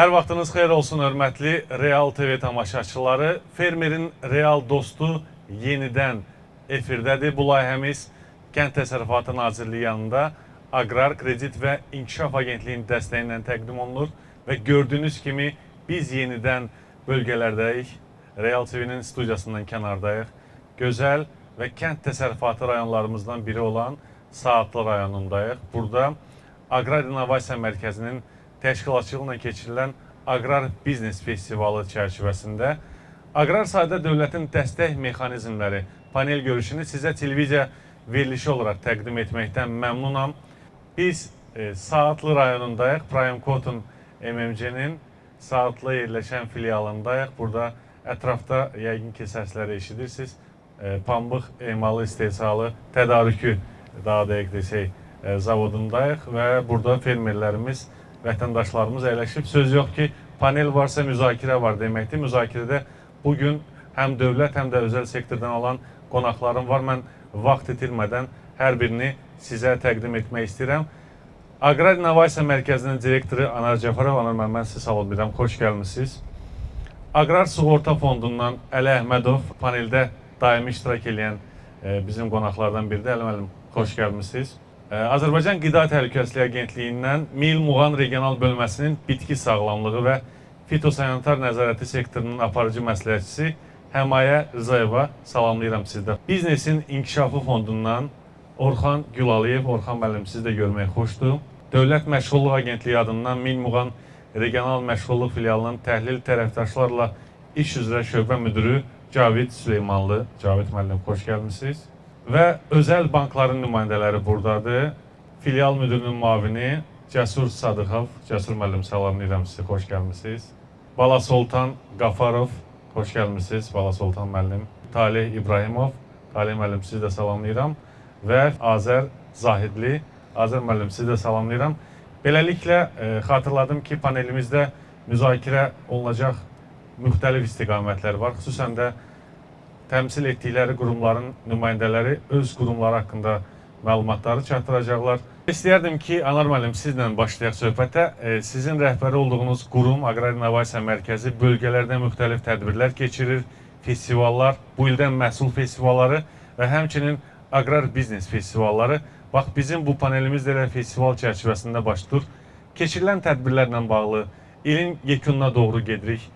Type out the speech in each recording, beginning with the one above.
Hər vaxtınız xeyir olsun, hörmətli Real TV tamaşaçıları. Fermerin real dostu yenidən efirdədir. Bu layihəmiz Kənd Təsərrüfatı Nazirliyi yanında Aqrar Kredit və İnkişaf Agentliyinin dəstəyi ilə təqdim olunur. Və gördüyünüz kimi biz yenidən bölgələrdəyik. Real TV'nin studiyasından kənardayıq. Gözəl və kənd təsərrüfatı rayonlarımızdan biri olan Saatlı rayonundayıq. Burada Aqrar İnnovasiya Mərkəzinin təşkilatçılığı ilə keçirilən Aqrar Biznes Festivalı çərçivəsində aqrar sahədə dövlətin dəstək mexanizmləri panel görüşünü sizə televiziya verilişi olaraq təqdim etməkdən məmnunam. Biz Saatlı rayonundayıq. Prime Cotton MMC-nin Saatlı yerləşən filialındayıq. Burada ətrafda yəqin ki səsləri eşidirsiniz. Pambıq emalı istehsalı tədarükü, daha dəqiq desək, zavodundayıq və burada fermerlərimiz, vətəndaşlarımız əyləşib. Söz yox ki, panel varsa müzakirə var deməkdir. Müzakirədə bugün həm dövlət, həm də özəl sektordan olan qonaqlarım var. Mən vaxt itirmədən hər birini sizə təqdim etmək istəyirəm. Aqrar İnnovasiya Mərkəzinin direktoru Anar Cəfərov, Anar mən sizi salam edirəm, xoş gəlmişsiniz. Aqrar Sığorta Fondundan Əli Əhmədov paneldə daimi iştirak edən bizim qonaqlardan biridir. Əli müəllim, xoş gəlmişsiniz. Azərbaycan Qida Təhlükəsizliyi Agentliyindən Mil Muğan Regional Bölməsinin bitki sağlamlığı və fitosanitar nəzarəti sektorunun aparıcı məsləhətçisi Həmayə Rızayeva, salamlayıram sizdə. Biznesin İnkişafı Fondundan Orxan Gülaliyev, Orxan müəllim sizi də görmək xoşdur. Dövlət Məşğulluq Agentliyi adından Mil Muğan Regional Məşğulluq Filialının təhlil tərəfdaşlarla iş üzrə şöbə müdürü Cavid Süleymanlı. Cavid müəllim, xoş gəlmişsiniz. Və özəl bankların nümayəndələri buradadır. Filial müdürünün müavini Cəsur Sadıxov. Cəsur müəllim, salamlayıram sizi, xoş gəlmişsiniz. Bala Soltan Qafarov, xoş gəlmişsiniz. Bala Soltan müəllim. Talih İbrahimov, Talih müəllim, sizi də salamlayıram. Və Azər Zahidli, Azər müəllim, sizi də salamlayıram. Beləliklə, xatırladım ki, panelimizdə müzakirə olunacaq müxtəlif istiqamətlər var. Xüsusən də təmsil etdikləri qurumların nümayəndələri öz qurumları haqqında məlumatları çatdıracaqlar. İstəyərdim ki, Anar müəllim, sizlə başlayaq söhbətə. Sizin rəhbəri olduğunuz qurum, Aqrar İnnovasiya Mərkəzi bölgələrdə müxtəlif tədbirlər keçirir, festivallar, bu ildən məhsul festivalları və həmçinin Aqrar Biznes Festivalları. Bax, bizim bu panelimiz də festival çərçivəsində başlayır. Keçirilən tədbirlərlə bağlı ilin yekununa doğru gedirik.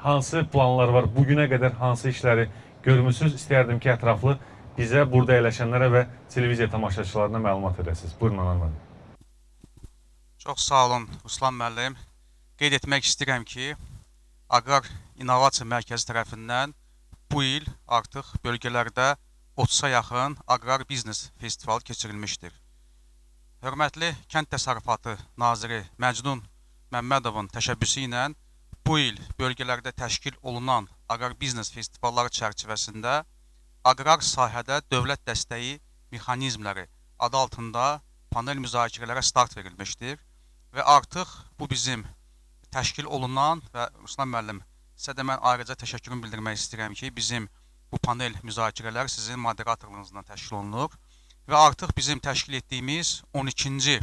Hansı planlar var, bugünə qədər hansı işləri görmüsünüz? İstəyərdim ki, ətraflı bizə, burada əyləşənlərə və televiziya tamaşaçılarına məlumat edəsiniz. Buyurun, Anar müəllim. Çox sağ olun, Ruslan müəllim. Qeyd etmək istəyirəm ki, Aqrar İnnovasiya Mərkəzi tərəfindən bu il artıq bölgələrdə 30-a yaxın Aqrar Biznes Festivalı keçirilmişdir. Hörmətli Kənd Təsərrüfatı Naziri Məcnun Məmmədovun təşəbbüsü ilə bu il bölgələrdə təşkil olunan Aqrar Biznes Festivalları çərçivəsində aqrar sahədə dövlət dəstəyi mexanizmləri adı altında panel müzakirələrə start verilmişdir. Və artıq bu bizim təşkil olunan və Ruslan müəllim, sizə də mən ayrıca təşəkkürümü bildirmək istəyirəm ki, bizim bu panel müzakirələr sizin moderatorluğunuzdan təşkil olunur. Və artıq bizim təşkil etdiyimiz 12-ci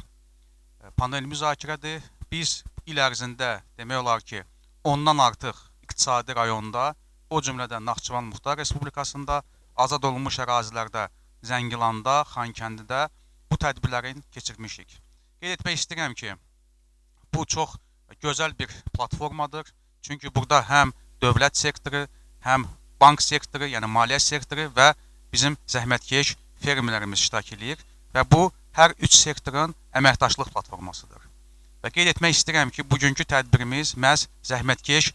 panel müzakirədir. Biz il ərzində demək olar ki, ondan artıq iqtisadi rayonda, o cümlədən Naxçıvan Muxtar Respublikasında, azad olunmuş ərazilərdə, Zəngilanda, Xankəndidə bu tədbirlərin keçirmişik. Qeyd etmək istəyirəm ki, bu çox gözəl bir platformadır. Çünki burada həm dövlət sektoru, həm bank sektoru, yəni maliyyə sektoru və bizim zəhmətkeş fermerlərimiz iştirak edir. Və bu, hər üç sektorun əməkdaşlıq platformasıdır. Və qeyd etmək istəyirəm ki, bugünkü tədbirimiz məhz zəhmətkeş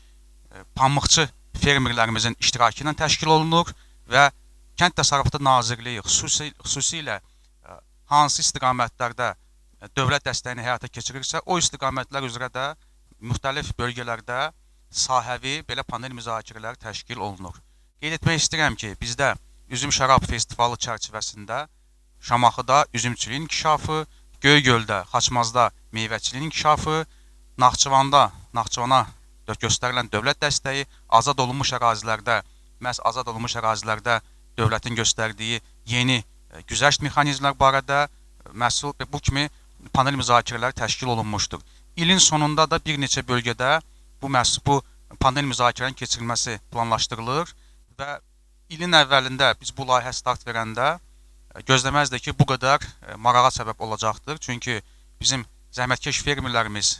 pambıqçı fermerlərimizin iştirakı ilə təşkil olunur və Kənd Təsərrüfatı Nazirliyi xüsusilə hansı istiqamətlərdə dövlət dəstəyini həyata keçirirsə, o istiqamətlər üzrə də müxtəlif bölgələrdə sahəvi belə panel müzakirələri təşkil olunur. Qeyd etmək istəyirəm ki, bizdə Üzüm Şərab Festivalı çərçivəsində Şamaxıda üzümçülüyün inkişafı, Göygöldə, Xaçmazda meyvəçiliyin inkişafı, Naxçıvana göstərilən dövlət dəstəyi, azad olunmuş ərazilərdə, məhz azad olunmuş ərazilərdə dövlətin göstərdiyi yeni güzəşt mexanizmlər barədə məhsul bu kimi panel müzakirələri təşkil olunmuşdur. ilin sonunda da bir neçə bölgədə bu panel müzakirənin keçirilməsi planlaşdırılır və ilin əvvəlində biz bu layihə start verəndə gözləməzdik ki, bu qədər marağa səbəb olacaqdır. Çünki bizim zəhmətkeş fermerlərimiz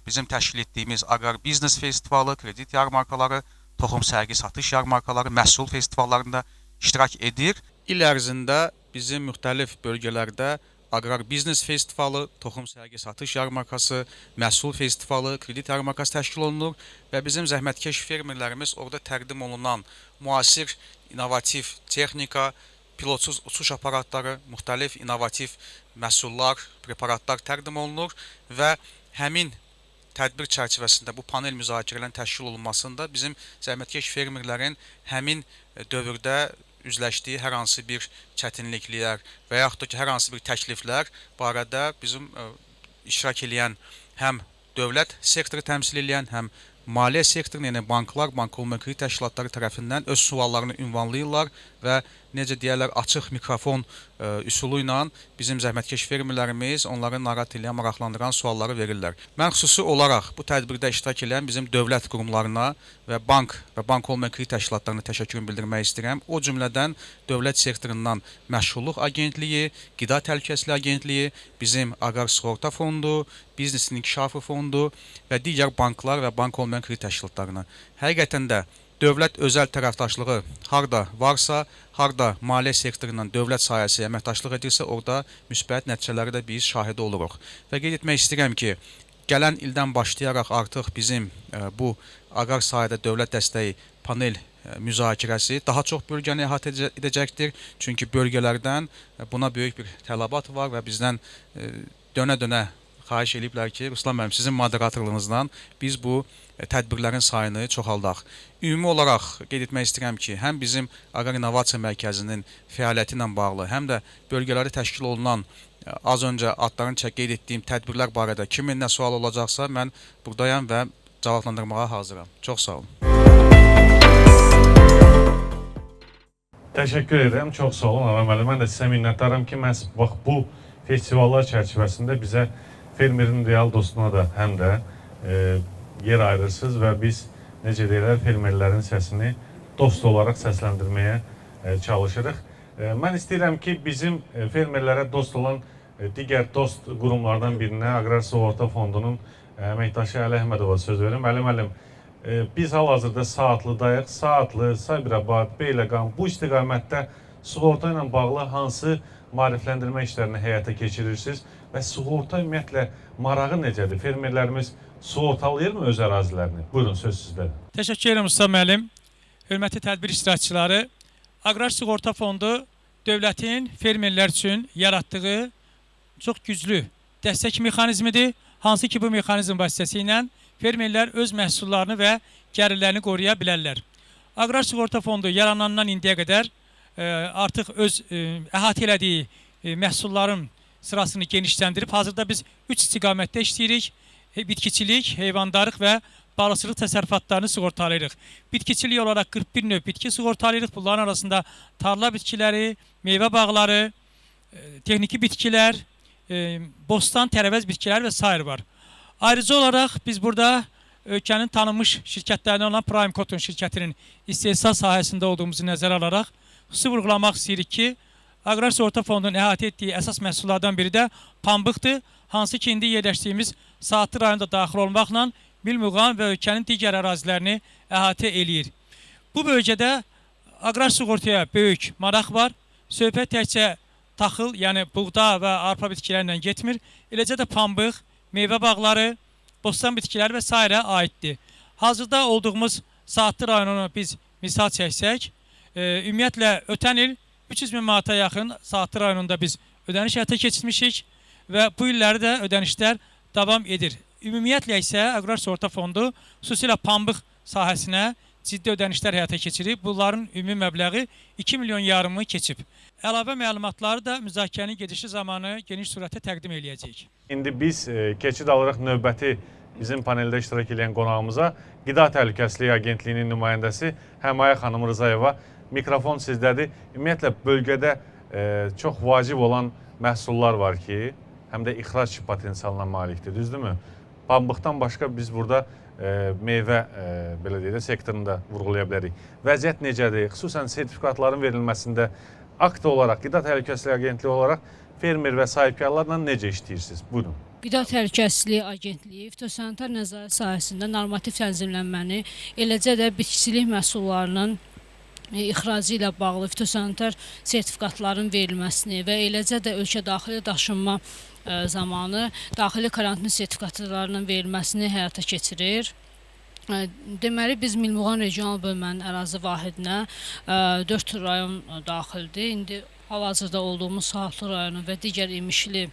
bizim təşkil etdiyimiz Aqrar Biznes Festivalı, kredit yarmarkaları, toxum sərgi satış yarmarkaları, məhsul festivallarında iştirak edir. İl ərzində bizim müxtəlif bölgələrdə Aqrar Biznes Festivalı, toxum sərgi satış yarmarkası, məhsul festivalı, kredit yarmarkası təşkil olunur və bizim zəhmətkeş fermerlərimiz orada təqdim olunan müasir, innovativ texnika, pilotsuz uçuş aparatları, müxtəlif innovativ məhsullar, preparatlar təqdim olunur və həmin tədbir çərçivəsində bu panel müzakirələrin təşkil olunmasında bizim zəhmətkeş fermerlərin həmin dövrdə üzləşdiyi hər hansı bir çətinliklər və yaxud da ki, hər hansı bir təkliflər barədə bizim iştirak edən həm dövlət sektoru təmsil edən, həm maliyyə sektorunun, yəni banklar, bank olmayan kredit təşkilatları tərəfindən öz suallarını ünvanlayırlar və necə deyərlər, açıq mikrofon üsulu ilə bizim zəhmətkeş fermerlərimiz onların narahat edən, maraqlandıran sualları verirlər. Mən xüsusi olaraq bu tədbirdə iştirak edən bizim dövlət qurumlarına və bank olmayan kredit təşkilatlarına təşəkkürümü bildirmək istəyirəm. O cümlədən dövlət sektorundan Məşğulluq Agentliyi, Qida Təhlükəsizliyi Agentliyi, bizim Aqrar Sığorta Fondu, Biznesin İnkişafı Fondu və digər banklar və bank olmayan kredit təşkilatlarına. Həqiqətən də dövlət özəl tərəfdaşlığı harda varsa, harda maliyyə sektorundan dövlət sahəsi əməkdaşlıq edirsə, orada müsbət nəticələri də biz şahidi oluruq. Və qeyd etmək istəyirəm ki, gələn ildən başlayaraq artıq bizim bu aqrar sahədə dövlət dəstəyi panel müzakirəsi daha çox bölgəni əhatə edəcəkdir. Çünki bölgələrdən buna böyük bir tələbat var və bizdən dönə-dönə xahiş ediblər ki, Ruslan müəllim, sizin moderatorluğunuzdan biz bu tədbirlərin sayını çoxaldaq. Ümumi olaraq qeyd etmək istəyirəm ki, həm bizim Aqrar İnnovasiya Mərkəzinin fəaliyyəti ilə bağlı, həm də bölgələri təşkil olunan az öncə adlarını qeyd etdiyim tədbirlər barədə kimin nə sual olacaqsa, mən buradayam və cavablandırmağa hazıram. Çox sağ olun. Təşəkkür edirəm, çox sağ olun Aram müəllim. Mən də sizə minnətdaram ki, məhz bax bu festivallar çərçivəsində bizə fermerin real dostuna da həm də yer ayırırsınız və biz necə deyirlər, fermerlərin səsini dost olaraq səsləndirməyə çalışırıq. Mən istəyirəm ki, bizim fermerlərə dost olan digər dost qurumlardan birinə Aqrar Sığorta Fondunun əməkdaşı Əli Əhmədova söz verim. Əli müəllim, biz hal-hazırda Saatlıdayıq. Saatlı, Sabirabad, Beyləqan bu istiqamətdə sığorta ilə bağlı hansı maarifləndirmə işlərini həyata keçirirsiniz və sığorta ümumiyyətlə marağı necədir? Fermerlərimiz sığortalayırmı öz ərazilərini? Buyurun, söz sizdədir. Təşəkkür edirəm Usta müəllim. Hörmətli tədbir iştirakçıları, Aqrar Sığorta Fondu dövlətin fermerlər üçün yaratdığı çox güclü dəstək mexanizmidir. Hansı ki, bu mexanizm vasitəsilə fermerlər öz məhsullarını və gəlirlərini qoruya bilərlər. Aqrar Sığorta Fondu yaranandan indiyə qədər artıq öz əhatə elədiyi məhsulların sırasını genişləndirib, hazırda biz 3 istiqamətdə işləyirik. Bitkiçilik, heyvandarlıq və balıqçılıq təsərrüfatlarını sığortalayırıq. Bitkiçilik olaraq 41 növ bitki sığortalayırıq. Bunların arasında tarla bitkiləri, meyvə bağları, texniki bitkilər, bostan, tərəvəz bitkilər və s. var. Ayrıca olaraq biz burada ölkənin tanınmış şirkətlərindən olan Prime Cotton şirkətinin istehsal sahəsində olduğumuzu nəzərə alaraq xüsusi vurğulamaq istəyirik ki, Aqrar Sığorta Fondunun əhatə etdiyi əsas məhsullardan biri də pambıqdır. Hansı ki, indi yerləşdiyimiz Saatlı rayonunda daxil olmaqla Milmuğan və ölkənin digər ərazilərini əhatə eləyir. Bu bölgədə aqrar sığortaya böyük maraq var. Söhbət təkcə taxıl, yəni buğda və arpa bitkilərindən getmir. Eləcə də pambıq, meyvə bağları, bostan bitkiləri və s. aiddir. Hazırda olduğumuz Saatlı rayonunu biz misal çəksək, ümumiyyətlə ötən il 300 min manata yaxın Saatlı rayonunda biz ödəniş həyata keçirmişik və bu illəri də ödənişlər davam edir. Ümumiyyətlə isə Aqrar Sığorta Fondu xüsusilə pambıq sahəsinə ciddi ödənişlər həyata keçirib. Bunların ümumi məbləği 2,5 milyon keçib. Əlavə məlumatları da müzakirənin gedişi zamanı geniş surətdə təqdim eləyəcəyik. İndi biz keçid alırıq növbəti bizim paneldə iştirak edən qonağımıza. Qida Təhlükəsizliyi Agentliyinin nümayəndəsi Həmayə xanım Rızayeva. Mikrofon sizdədir. Ümumiyyətlə bölgədə çox vacib olan məhsullar var ki, həm də ixrac potensialına malikdir, düzdürmü? Pambıqdan başqa biz burada meyvə belə deyək də sektorunda vurğulaya bilərik. Vəziyyət necədir? Xüsusən sertifikatların verilməsində akt olaraq, Qida Təhlükəsizliyi Agentliyi olaraq fermer və sahibkarlarla necə işləyirsiniz? Buyurun. Qida Təhlükəsizliyi Agentliyi fitosanitar nəzarət sahəsində normativ tənzimlənməni, eləcə də bitkisilik məhsullarının ixracı ilə bağlı fitosanitar sertifikatların verilməsini və eləcə də ölkə daxili daşınma zamanı daxili karantin sertifikatlarının verilməsini həyata keçirir. Deməli, biz Milmuğan regional bölmənin ərazi vahidinə 4 rayon daxildir. İndi hal-hazırda olduğumuz Saatlı rayonu və digər İmişli,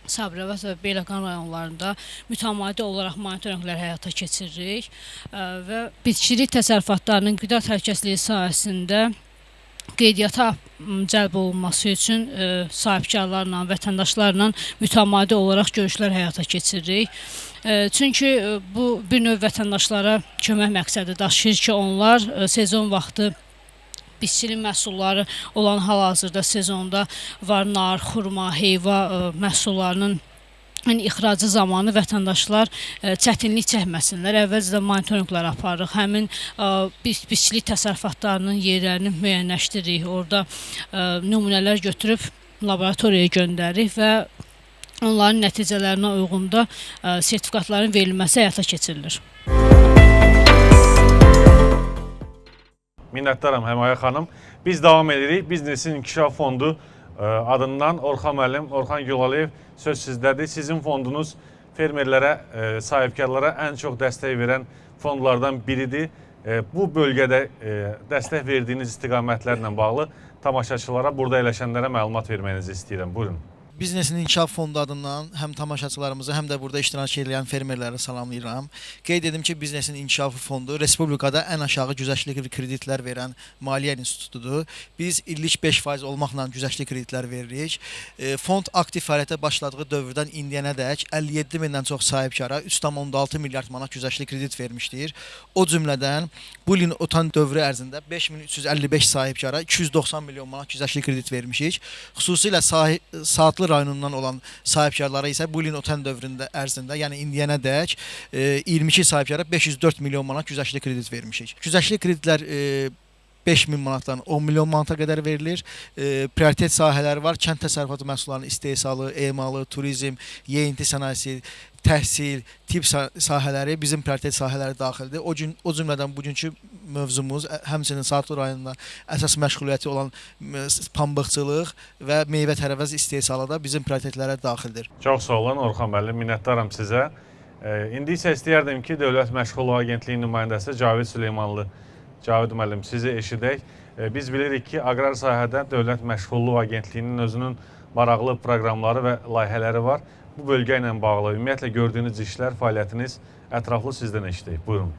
Sabirabad və Beyləqan rayonlarında mütəmadi olaraq monitorinqlər həyata keçiririk və bitkiçilik təsərrüfatlarının qida təhlükəsizliyi sahəsində qeydiyyata cəlb olunması üçün sahibkarlarla, vətəndaşlarla mütəmadi olaraq görüşlər həyata keçiririk. Çünki bu bir növ vətəndaşlara kömək məqsədi daşıyır ki, onlar sezon vaxtı bitkili məhsulları olan hal-hazırda sezonda var nar, xurma, heyva məhsullarının ixracı zamanı vətəndaşlar çətinlik çəkməsinlər. Əvvəlcədən monitorinqlər aparırıq. Həmin bitkili təsərrüfatlarının yerlərini müəyyənləşdiririk. Orada nümunələr götürüb laboratoriyaya göndəririk və onların nəticələrinə uyğun da sertifikatların verilməsi həyata keçirilir. Minnətdaram Həmayə xanım. Biz davam edirik. Biznesin İnkişaf Fondu adından Orxan müəllim, Orxan Gülaliyev söz sizdədir. Sizin fondunuz fermerlərə, sahibkarlara ən çox dəstək verən fondlardan biridir. Bu bölgədə dəstək verdiyiniz istiqamətlərlə bağlı tamaşaçılara, burada əyləşənlərə məlumat verməyinizi istəyirəm. Buyurun. Biznesin İnkişaf Fondu adından həm tamaşaçılarımızı, həm də burada iştirak edən fermerləri salamlayıram. Qeyd edim ki, Biznesin İnkişaf Fondu Respublikada ən aşağı güzəştli kreditlər verən maliyyə institutudur. Biz illik 5% olmaqla güzəştli kreditlər veririk. Fond aktiv fəaliyyətə başladığı dövrdən indiyənədək 57 mindən çox sahibkara 3,6 milyard manat güzəştli kredit vermişdir. O cümlədən bu ilin ötən dövrü ərzində 5355 sahibkara 290 milyon manat güzəştli kredit vermişik. Xüsusilə Saatlı rayonundan olan sahibkarlara isə bu ilin ötən dövründə ərzində, yəni indiyənədək 22 sahibkara 504 milyon manat güzəştli kredit vermişik. Güzəştli kreditlər 5.000 manatdan 10 milyon manata qədər verilir. Prioritet sahələri var. Kənd təsərrüfatı məhsullarının istehsalı, emalı, turizm, yeyinti sənayesi, təhsil, tibb sahələri bizim prioritet sahələri daxildir. O cümlədən bugünkü mövzumuz həmçinin Saatlı rayonunda əsas məşğuliyyəti olan pambıqçılıq və meyvə-tərəvəz istehsalı da bizim prioritetlərə daxildir. Çox sağ olun Orxan müəllim, minnətdaram sizə. İndi isə istəyərdim ki, Dövlət Məşğulluğu Agentliyinin nümayəndəsi Cavid Süleymanlı, Cavid müəllim, sizi eşidək. Biz bilirik ki, aqrar sahədə Dövlət Məşğulluğu Agentliyinin özünün maraqlı proqramları və layihələri var. Bu bölgə ilə bağlı ümumiyyətlə gördüyünüz işlər, fəaliyyətiniz ətraflı sizdən eşidək. Buyurun.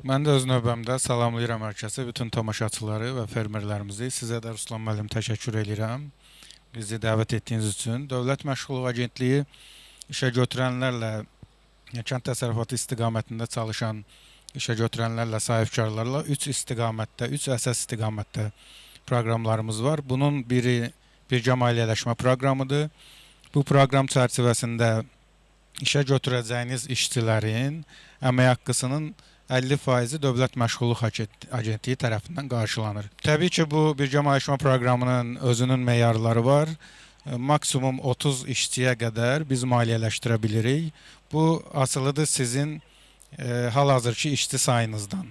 Mən də öz növbəmdə salamlayıram hər kəsi, bütün tamaşaçıları və fermerlərimizi. Sizə də Ruslan müəllim təşəkkür edirəm bizi dəvət etdiyiniz üçün. Dövlət Məşğulluğu Agentliyi işə götürənlərlə, kənd təsərrüfatı istiqamətində çalışan işə götürənlərlə, sahibkarlarla 3 əsas istiqamətdə proqramlarımız var. Bunun biri birgə maliyyələşmə proqramıdır. Bu proqram çərçivəsində işə götürəcəyiniz işçilərin əmək haqqısının 50% Dövlət Məşğulluq Agentliyi tərəfindən qarşılanır. Təbii ki, bu birgə maliyyələşmə proqramının özünün meyarları var. Maksimum 30 işçiyə qədər biz maliyyələşdirə bilirik. Bu asılıdır sizin hal-hazırki işçi sayınızdan.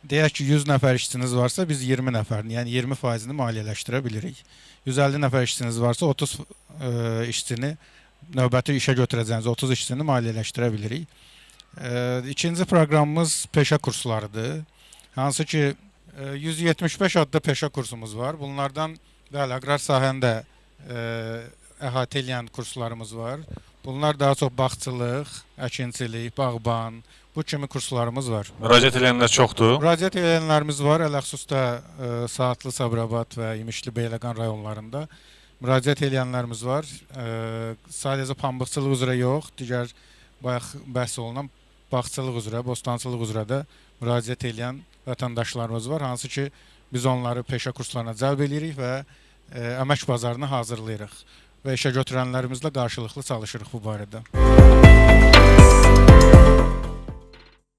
Deyək ki, 100 nəfər işçiniz varsa biz 20 nəfərini, yəni 20%-ni maliyyələşdirə bilirik. 150 nəfər işçiniz varsa 30 işçini, növbəti işə götürəcəyiniz 30 işçini maliyyələşdirə bilirik. İkinci proqramımız peşə kurslarıdır. Hansı ki 175 adda peşə kursumuz var. Bunlardan bəli, aqrar sahəndə əhatə edən kurslarımız var. Bunlar daha çox bağçılıq, əkinçilik, bağban, bu kimi kurslarımız var. Müraciət edənlər çoxdur. Müraciət edənlərimiz var, ələxüsusda Saatlı, Sabirabad və İmişli, Beyləqan rayonlarında müraciət edənlərimiz var. Sadəcə pambıqçılıq üzrə yox, digər bayaq bəhs olunan bağçılıq üzrə, bostançılıq üzrə də müraciət edən vətəndaşlarımız var. Hansı ki, biz onları peşə kurslarına cəlb edirik və əmək bazarını hazırlayırıq və işə götürənlərimizlə qarşılıqlı çalışırıq bu barədə.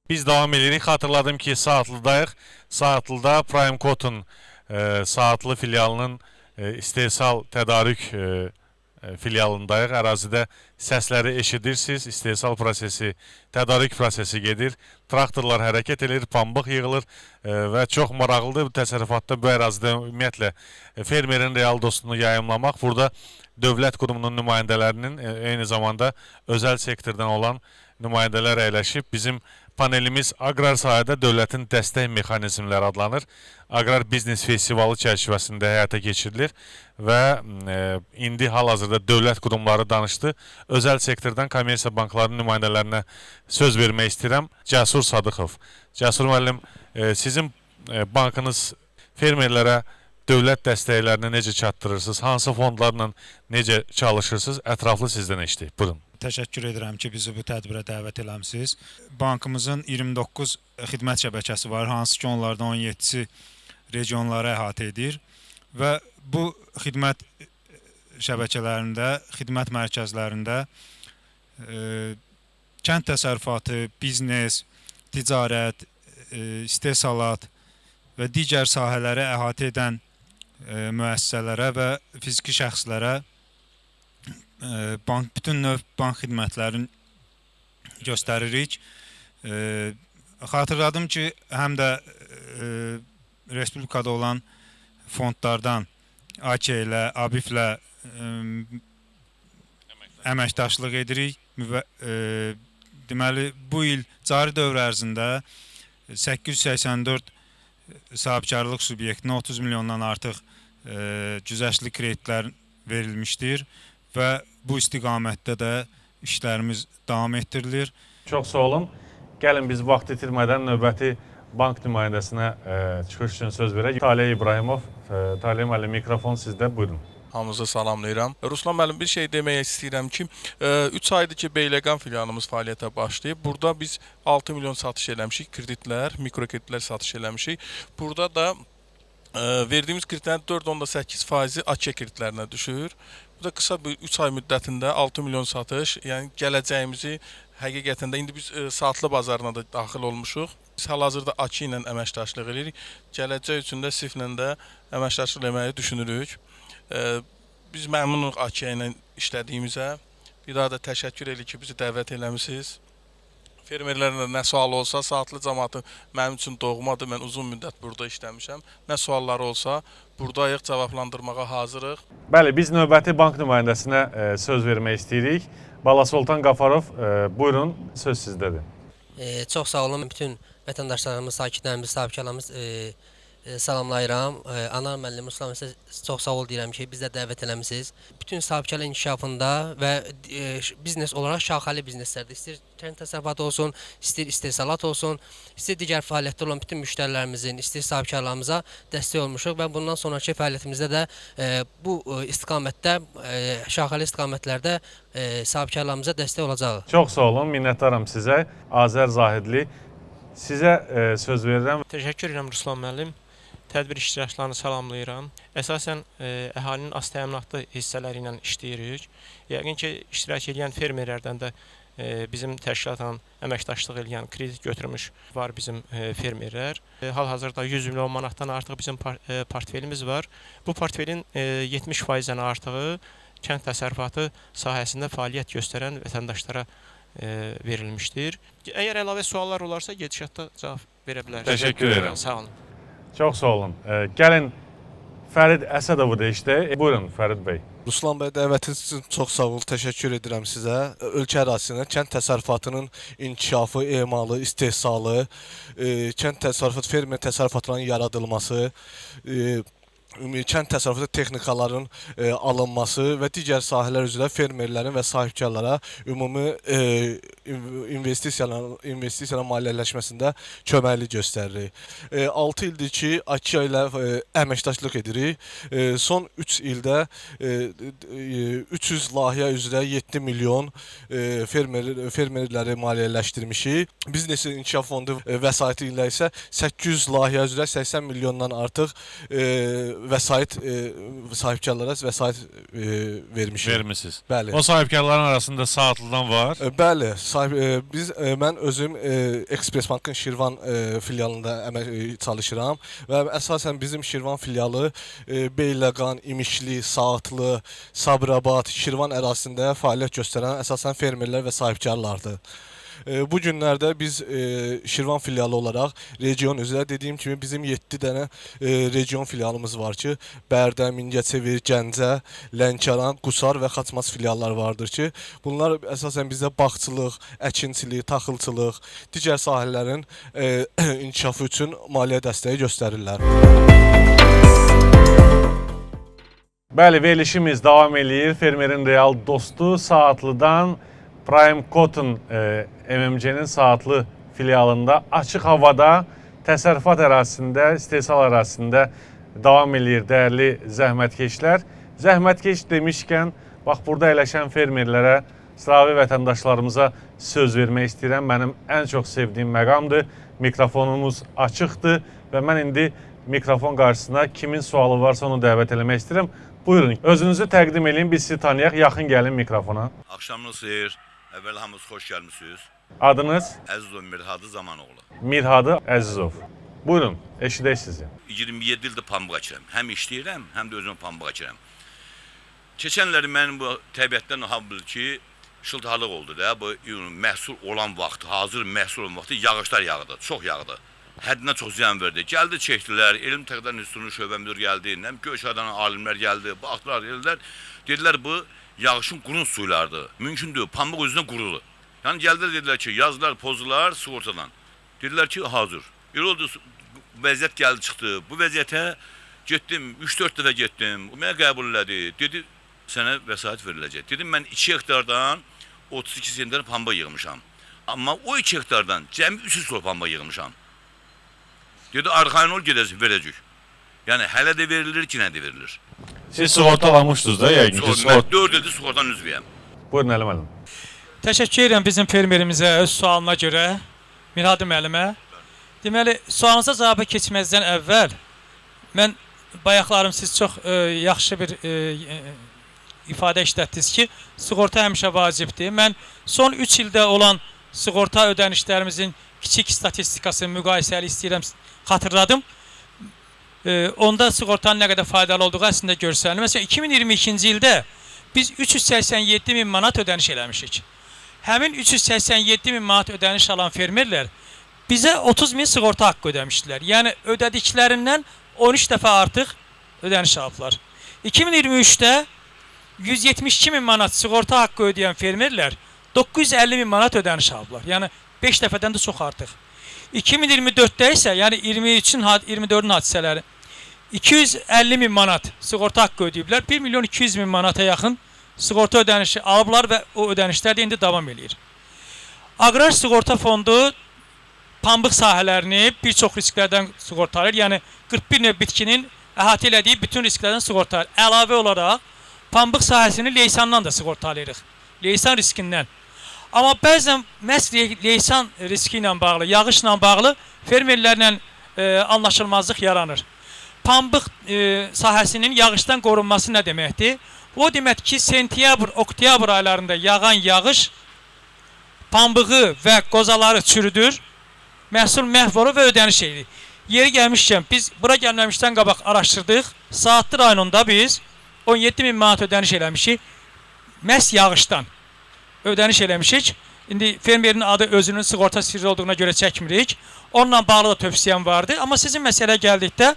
Biz davam edirik. Xatırladım ki Saatlıdayıq. Saatlıda Prime Cotton Saatlı filialının istehsal tədarük filialındayıq. Ərazidə səsləri eşidirsiniz. İstehsal prosesi, tədarük prosesi gedir. Traktorlar hərəkət edir, pambıq yığılır və çox maraqlıdır. Bu təsərrüfatda bu ərazidə ümumiyyətlə fermerin real dostunu yayımlamaq. Burada dövlət qurumunun nümayəndələrinin eyni zamanda özəl sektordan olan nümayəndələr əyləşib. Bizim panelimiz aqrar sahədə dövlətin dəstək mexanizmləri adlanır. Aqrar biznes festivalı çərçivəsində həyata keçirilir və indi hal-hazırda dövlət qurumları danışdı. Özəl sektordan kommersiya banklarının nümayəndələrinə söz vermək istəyirəm. Cəsur Sadıxov. Cəsur müəllim, sizin bankınız fermerlərə dövlət dəstəklərini necə çatdırırsınız? Hansı fondlarla necə çalışırsınız? Ətraflı sizdən eşitdik. Buyurun. Təşəkkür edirəm ki, bizi bu tədbirə dəvət eləmisiniz. Bankımızın 29 xidmət şəbəkəsi var, hansı ki onlardan 17-si regionları əhatə edir və bu xidmət şəbəkələrində, xidmət mərkəzlərində kənd təsərrüfatı, biznes, ticarət, istehsalat və digər sahələri əhatə edən müəssisələrə və fiziki şəxslərə bütün növ bank xidmətlərini göstəririk. Xatırladım ki, həm də Respublikada olan fondlardan AK ilə, ABİF-lə əməkdaşlıq edirik. Deməli, bu il cari dövr ərzində 884 sahibkarlıq subyektinə 30 milyondan artıq güzəştli kreditlər verilmişdir və bu istiqamətdə də işlərimiz davam etdirilir. Çox sağ olun. Gəlin biz vaxt itirmədən növbəti bank nümayəndəsinə çıxış üçün söz verək. Talih İbrahimov, Talih müəllim, mikrofon sizdə, buyurun. Hamınızı salamlayıram. Ruslan müəllim, bir şey demək istəyirəm ki, 3 aydır ki, Beyləqan filialımız fəaliyyətə başlayıb. Burada biz 6 milyon satış eləmişik, kreditlər, mikrokreditlər satış eləmişik. Burada da verdiyimiz kreditlərin 4.8%-i AK kreditlərinə düşür. Bu da qısa bir 3 ay müddətində 6 milyon satış, yəni gələcəyimizi həqiqətən də indi biz saatlı bazarına da daxil olmuşuq. Biz hal-hazırda AK ilə əməkdaşlıq edirik. Gələcək üçün də SIF-lə də əməkdaşlıq etməyi düşünürük. Biz məmnunuq AK ilə işlədiyimizə. Bir daha da təşəkkür edirik ki, bizi dəvət eləmisiniz. Fermerlərlə nə sual olsa, saatlı cəmaatı mənim üçün doğmadır. Mən uzun müddət burada işləmişəm. Nə sualları olsa, buradayıq, cavablandırmağa hazırıq. Bəli, biz növbəti bank nümayəndəsinə söz vermək istəyirik. Balasoltan Qafarov, buyurun, söz sizdədir. Çox sağ olun. Bütün vətəndaşlarımız, sakinlərimiz, sahibkarlarımız salamlayıram. Anar müəllim, Ruslan sizə çox sağ ol deyirəm ki, bizə dəvət eləmisiniz. Bütün sahibkarlıq inkişafında və biznes olaraq şaxəli bizneslərdə, istəyir kənd təsərrüfatı olsun, istəyir istehsalat olsun, istəyir digər fəaliyyətdə olan bütün müştərilərimizin, istəyir sahibkarlarımıza dəstək olmuşuq və bundan sonraki fəaliyyətimizdə də bu istiqamətdə, şaxəli istiqamətlərdə sahibkarlarımıza dəstək olacağıq. Çox sağ olun, minnətdaram sizə. Azər Zahidli, sizə söz verirəm. Təşəkkür edirəm Ruslan müəllim. Tədbir iştirakçılarını salamlayıram. Əsasən əhalinin az təminatlı hissələri ilə işləyirik. Yəqin ki, iştirak edən fermerlərdən də bizim təşkilatla əməkdaşlıq edən, kredit götürmüş var bizim fermerlər. Hal-hazırda 100 milyon manatdan artıq bizim portfelimiz var. Bu portfelin 70%-dən artığı kənd təsərrüfatı sahəsində fəaliyyət göstərən vətəndaşlara verilmişdir. Əgər əlavə suallar olarsa, gedişatda cavab verə bilərsiniz. Təşəkkür edirəm. Sağ olun. Çox sağ olun. Gəlin Fərid Əsədovu da işdə. Buyurun Fərid bəy. Ruslan bəy, dəvətiniz üçün çox sağ ol, təşəkkür edirəm sizə. Ölkə ərazisində kənd təsərrüfatının inkişafı, emalı, istehsalı, kənd təsərrüfatı, fermer təsərrüfatlarının yaradılması, kənd təsərrüfatı texnikaların alınması və digər sahələr üzrə fermerlərin və sahibkarlara ümumi investisiyaların maliyyələşməsində köməklik göstəririk. 6 ildir ki, AK ilə əməkdaşlıq edirik. Son 3 ildə 300 layihə üzrə 7 milyon fermerləri maliyyələşdirmişik. Biznesin İnkişaf Fondu vəsaiti ilə isə 800 layihə üzrə 80 milyondan artıq vəsait sahibkarlara vəsait vermişik. Vermisiniz. Bəli. O sahibkarların arasında Saatlıdan var. Bəli, mən özüm Express Bankın Şirvan filialında çalışıram və əsasən bizim Şirvan filialı Beyləqan, İmişli, Saatlı, Sabirabad, Şirvan ərazisində fəaliyyət göstərən əsasən fermerlər və sahibkarlardır. Bu günlərdə biz Şirvan filialı olaraq region üzrə dediyim kimi bizim 7 dənə region filialımız var ki, Bərdə, Mingəçevir, Gəncə, Lənkəran, Qusar və Xaçmaz filiallar vardır ki, bunlar əsasən bizə bağçılıq, əkinçilik, taxılçılıq, digər sahələrin inkişafı üçün maliyyə dəstəyi göstərirlər. Bəli, verilişimiz davam eləyir. Fermerin real dostu Saatlıdan Prime Cotton MMC-nin Saatlı filialında açıq havada təsərrüfat ərazisində, istehsal ərazisində davam eləyir dəyərli zəhmətkeşlər. Zəhmətkeş demişkən, bax burada əyləşən fermerlərə, sıravi vətəndaşlarımıza söz vermək istəyirəm. Mənim ən çox sevdiyim məqamdır. Mikrofonumuz açıqdır və mən indi mikrofon qarşısına kimin sualı varsa onu dəvət eləmək istəyirəm. Buyurun, özünüzü təqdim edin, biz sizi tanıyaq, yaxın gəlin mikrofona. Axşamınız xeyir, əvvəl hamınız xoş gəlmişsiniz. Adınız? Əzizov Mirhadı Zamanoğlu. Mirhadı Əzizov. Buyurun, eşidək sizi. 27 ildir pambıq əkirəm. Həm işləyirəm, həm də özüm pambıq əkirəm. Keçənləri mənim bu təbiətdən habil ki, şıltaqlıq oldu da, bu məhsul olan vaxt, hazır məhsul olan vaxtı yağışlar yağdı, çox yağdı. Həddinə çox ziyan verdi. Gəldi, çəkdilər, Elm Təqdirat İnstitutunun şöbə müdürü gəldi, Göyçaydan alimlər gəldi, baxdılar, dedilər bu yağışın qurun suylardır. Mümkündür, pambıq özünə qurulu. Yəni gəldilər, dedilər ki, yazdılar, pozdular sığortadan. Dedilər ki, hazır. Elə oldu, vəziyyət gəldi, çıxdı. Bu vəziyyətə getdim, 3-4 dəfə getdim, o mənə qəbul elədi. Dedi, sənə vəsait veriləcək. Dedim, mən 2 hektardan 32 sentrdən pambıq yığmışam. Amma o 2 hektardan cəmi 300 kilo pambıq yığmışam. Dedi, arxayın ol, gedəcək, verəcək. Yəni, hələ də verilir, yenə də verilir. Siz sığortalamışdınız da, yəqin ki, Mən 4 ildir sığortanın üzvüyəm. Buyurun Əli müəllim. Təşəkkür edirəm bizim fermerimizə öz sualına görə, Mirhadı müəllimə. Deməli, sualınıza cavaba keçməzdən əvvəl mən bayaqlarım siz çox yaxşı bir ifadə işlətdiniz ki, sığorta həmişə vacibdir. Mən son 3 ildə olan sığorta ödənişlərimizin kiçik statistikasını müqayisəli istəyirəm xatırladım. Onda sığortanın nə qədər faydalı olduğu əslində görsənilir. Məsələn, 2022-ci ildə biz 387 min manat ödəniş eləmişik. Həmin 387 min manat ödəniş alan fermerlər bizə 30 min sığorta haqqı ödəmişdilər. Yəni, ödədiklərindən 13 dəfə artıq ödəniş aldılar. 2023-də 172 min manat sığorta haqqı ödəyən fermerlər 950 min manat ödəniş aldılar. Yəni, 5 dəfədən də çox artıq. 2024-də isə, yəni 23-ün, 24-ün hadisələri 250 min manat sığorta haqqı ödəyiblər. 1 milyon 200 min manata yaxın sığorta ödənişi alıblar və o ödənişlər də indi davam edir. Aqrar Sığorta Fondu pambıq sahələrini bir çox risklərdən sığortalayır. Yəni 41 növ bitkinin əhatə elədiyi bütün risklərdən sığortalayır. Əlavə olaraq pambıq sahəsini leysandan da sığortalayırıq. Leysan riskindən. Amma bəzən məhz leysan riski ilə bağlı, yağışla bağlı fermerlərlə anlaşılmazlıq yaranır. Pambıq sahəsinin yağışdan qorunması nə deməkdir? O demək ki, sentyabr, oktyabr aylarında yağan yağış pambığı və qozaları çürüdür, məhsul məhv olur və ödəniş edir. Yeri gəlmişkən, biz bura gəlməmişdən qabaq araşdırdıq. Saatlı rayonunda biz 17 min manat ödəniş eləmişik. Məhz yağışdan ödəniş eləmişik. İndi fermerin adı özünün sığorta sirri olduğuna görə çəkmirik. Onunla bağlı da tövsiyəm vardı. Amma sizin məsələ gəldikdə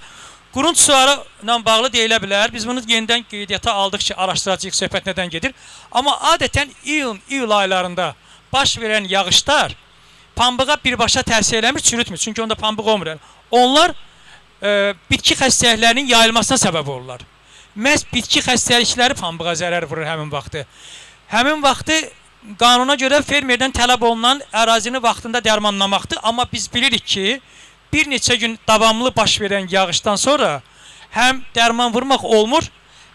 qurunç suları ilə bağlı deyilə bilər. Biz bunu yenidən qeydiyyata aldıq ki, araşdıracağıq, söhbət nədən gedir. Amma adətən iyul aylarında baş verən yağışlar pambığa birbaşa təsir eləmir, çürütmür. Çünki onda pambıq olmur. Onlar bitki xəstəliklərinin yayılmasına səbəb olurlar. Məhz bitki xəstəlikləri pambığa zərər vurur həmin vaxtı. Həmin vaxtı qanuna görə fermerdən tələb olunan ərazini vaxtında dərmanlamaqdır. Amma biz bilirik ki, bir neçə gün davamlı baş verən yağışdan sonra həm dərman vurmaq olmur,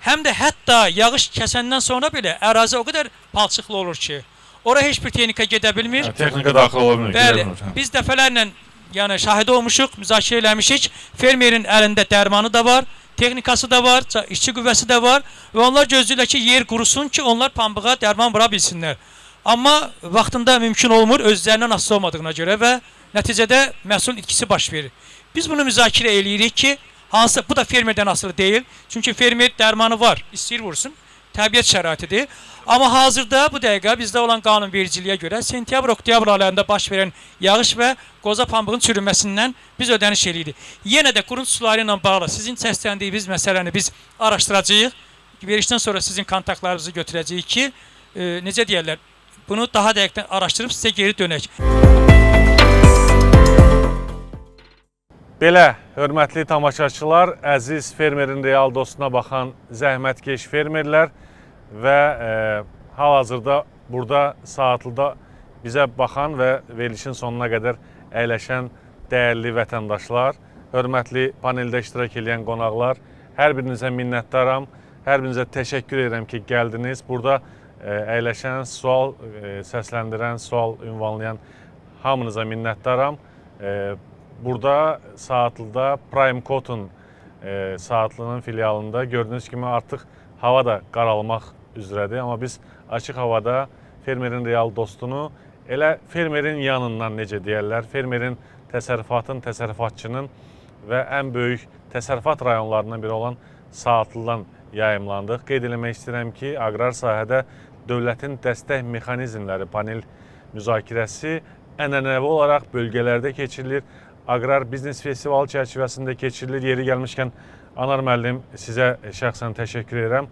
həm də hətta yağış kəsəndən sonra belə ərazi o qədər palçıqlı olur ki, oraya heç bir texnika gedə bilmir. Texnika daxil ola bilmir. Bəli, biz dəfələrlə yəni şahid olmuşuq, müzakirə eləmişik. Fermerin əlində dərmanı da var, texnikası da var, işçi qüvvəsi də var və onlar gözləyirlər ki, yer qurusun ki, onlar pambığa dərman vura bilsinlər. Amma vaxtında mümkün olmur, özlərindən asılı olmadığına görə və nəticədə məhsul itkisi baş verir. Biz bunu müzakirə eləyirik ki, hansı bu da fermerdən asılı deyil. Çünki fermer dərmanı var, istəyir vursun, təbiət şəraitidir. Amma hazırda bu dəqiqə bizdə olan qanunvericiliyə görə sentyabr-oktyabr aylarında baş verən yağış və qoza pambığın çürüməsindən biz ödəniş eləyirik. Yenə də qurun suları ilə bağlı sizin səsləndiyiniz məsələni biz araşdıracağıq. Verişdən sonra sizin kontaktlarınızı götürəcəyik ki, necə deyərlər, bunu daha dəqiqdən araşdırıb sizə geri dönək. Belə, hörmətli tamaşaçılar, əziz fermerin real dostuna baxan zəhmətkeş fermerlər və hal-hazırda burada Saatlıda bizə baxan və verilişin sonuna qədər əyləşən dəyərli vətəndaşlar, hörmətli paneldə iştirak edən qonaqlar, hər birinizə minnətdaram, hər birinizə təşəkkür edirəm ki, gəldiniz. Burada əyləşən, sual səsləndirən, sual ünvanlayan hamınıza minnətdaram. Burada Saatlıda Prime Cotton Saatlının filialında gördüyünüz kimi artıq hava da qaralmaq üzrədir. Amma biz açıq havada fermerin real dostunu elə fermerin yanından necə deyərlər, fermerin, təsərrüfatın, təsərrüfatçının və ən böyük təsərrüfat rayonlarından biri olan Saatlıdan yayımlandıq. Qeyd eləmək istəyirəm ki, aqrar sahədə dövlətin dəstək mexanizmləri panel müzakirəsi ənənəvi olaraq bölgələrdə keçirilir. Aqrar Biznes Festivalı çərçivəsində keçirilir. Yeri gəlmişkən Anar müəllim, sizə şəxsən təşəkkür edirəm.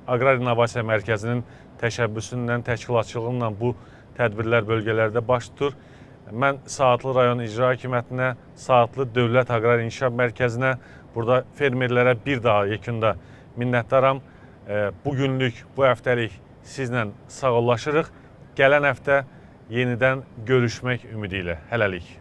Aqrar İnnovasiya Mərkəzinin təşəbbüsündən, təşkilatçılığıyla bu tədbirlər bölgələrdə baş tutur. Mən Saatlı rayon icra hakimiyyətinə, Saatlı Dövlət Aqrar İnkişaf Mərkəzinə, burada fermerlərə bir daha yekunda minnətdaram. Bu günlük, bu həftəlik sizlə sağollaşırıq. Gələn həftə yenidən görüşmək ümidi ilə. Hələlik.